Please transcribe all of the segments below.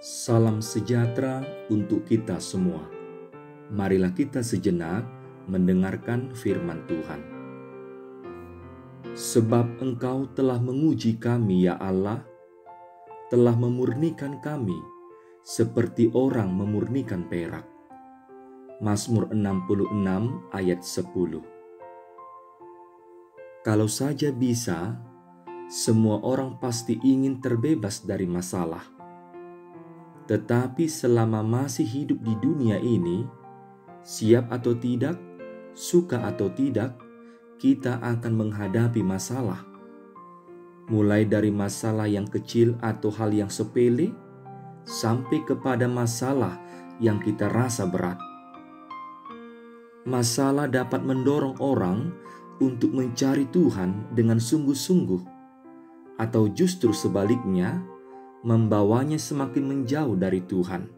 Salam sejahtera untuk kita semua. Marilah kita sejenak mendengarkan firman Tuhan. Sebab Engkau telah menguji kami, ya Allah, telah memurnikan kami seperti orang memurnikan perak. Mazmur 66 ayat 10. Kalau saja bisa, semua orang pasti ingin terbebas dari masalah. Tetapi selama masih hidup di dunia ini, siap atau tidak, suka atau tidak, kita akan menghadapi masalah. Mulai dari masalah yang kecil atau hal yang sepele, sampai kepada masalah yang kita rasa berat. Masalah dapat mendorong orang untuk mencari Tuhan dengan sungguh-sungguh, atau justru sebaliknya, membawanya semakin menjauh dari Tuhan.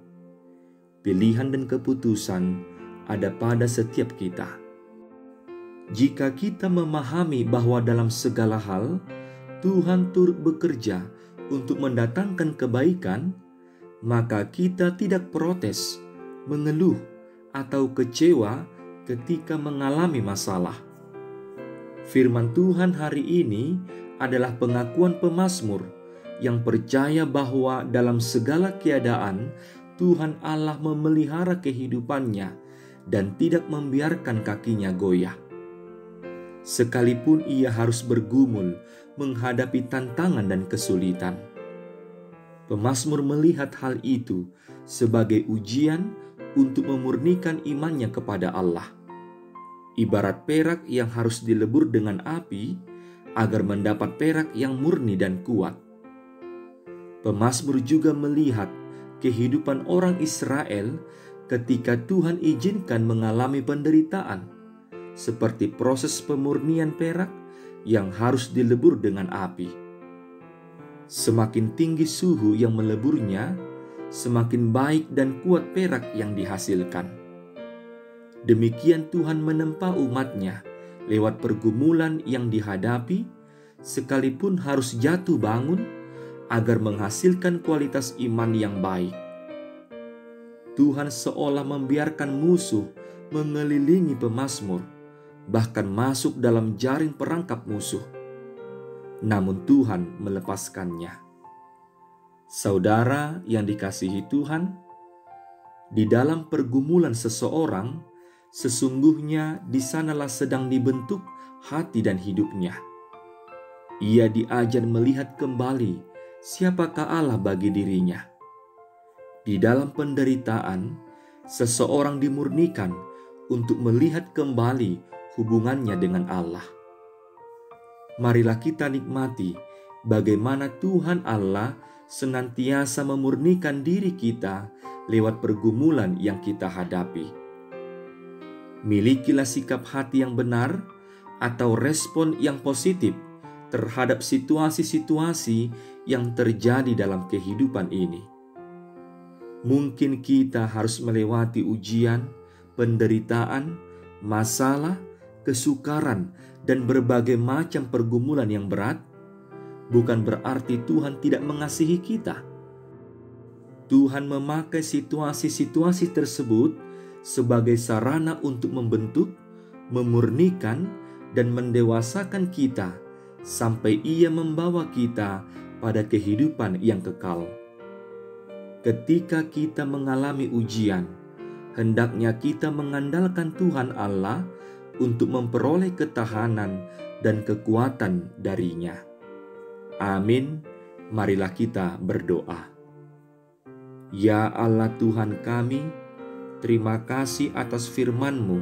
Pilihan dan keputusan ada pada setiap kita. Jika kita memahami bahwa dalam segala hal Tuhan turut bekerja untuk mendatangkan kebaikan, maka kita tidak protes, mengeluh, atau kecewa ketika mengalami masalah. Firman Tuhan hari ini adalah pengakuan pemazmur yang percaya bahwa dalam segala keadaan Tuhan Allah memelihara kehidupannya dan tidak membiarkan kakinya goyah. Sekalipun ia harus bergumul menghadapi tantangan dan kesulitan. Pemazmur melihat hal itu sebagai ujian untuk memurnikan imannya kepada Allah. Ibarat perak yang harus dilebur dengan api agar mendapat perak yang murni dan kuat. Pemazmur juga melihat kehidupan orang Israel ketika Tuhan izinkan mengalami penderitaan, seperti proses pemurnian perak yang harus dilebur dengan api. Semakin tinggi suhu yang meleburnya, semakin baik dan kuat perak yang dihasilkan. Demikian Tuhan menempa umat-Nya lewat pergumulan yang dihadapi, sekalipun harus jatuh bangun agar menghasilkan kualitas iman yang baik. Tuhan seolah membiarkan musuh mengelilingi pemazmur, bahkan masuk dalam jaring perangkap musuh. Namun Tuhan melepaskannya. Saudara yang dikasihi Tuhan, di dalam pergumulan seseorang, sesungguhnya di sanalah sedang dibentuk hati dan hidupnya. Ia diajar melihat kembali siapakah Allah bagi dirinya. Di dalam penderitaan, seseorang dimurnikan untuk melihat kembali hubungannya dengan Allah. Marilah kita nikmati bagaimana Tuhan Allah senantiasa memurnikan diri kita lewat pergumulan yang kita hadapi. Milikilah sikap hati yang benar atau respon yang positif terhadap situasi-situasi yang terjadi dalam kehidupan ini. Mungkin kita harus melewati ujian, penderitaan, masalah, kesukaran, dan berbagai macam pergumulan yang berat. Bukan berarti Tuhan tidak mengasihi kita. Tuhan memakai situasi-situasi tersebut sebagai sarana untuk membentuk, memurnikan, dan mendewasakan kita sampai Ia membawa kita pada kehidupan yang kekal. Ketika kita mengalami ujian, hendaknya kita mengandalkan Tuhan Allah untuk memperoleh ketahanan dan kekuatan darinya. Amin. Marilah kita berdoa. Ya Allah Tuhan kami, terima kasih atas firman-Mu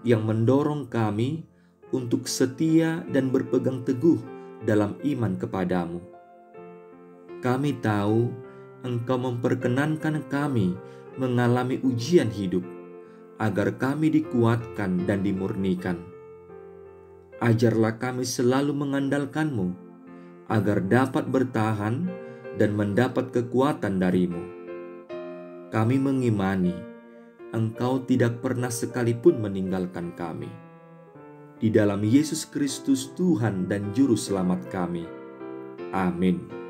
yang mendorong kami untuk setia dan berpegang teguh dalam iman kepadamu. Kami tahu Engkau memperkenankan kami mengalami ujian hidup, agar kami dikuatkan dan dimurnikan. Ajarlah kami selalu mengandalkan-Mu, agar dapat bertahan dan mendapat kekuatan dari-Mu. Kami mengimani Engkau tidak pernah sekalipun meninggalkan kami. Di dalam Yesus Kristus Tuhan dan Juru Selamat kami. Amin.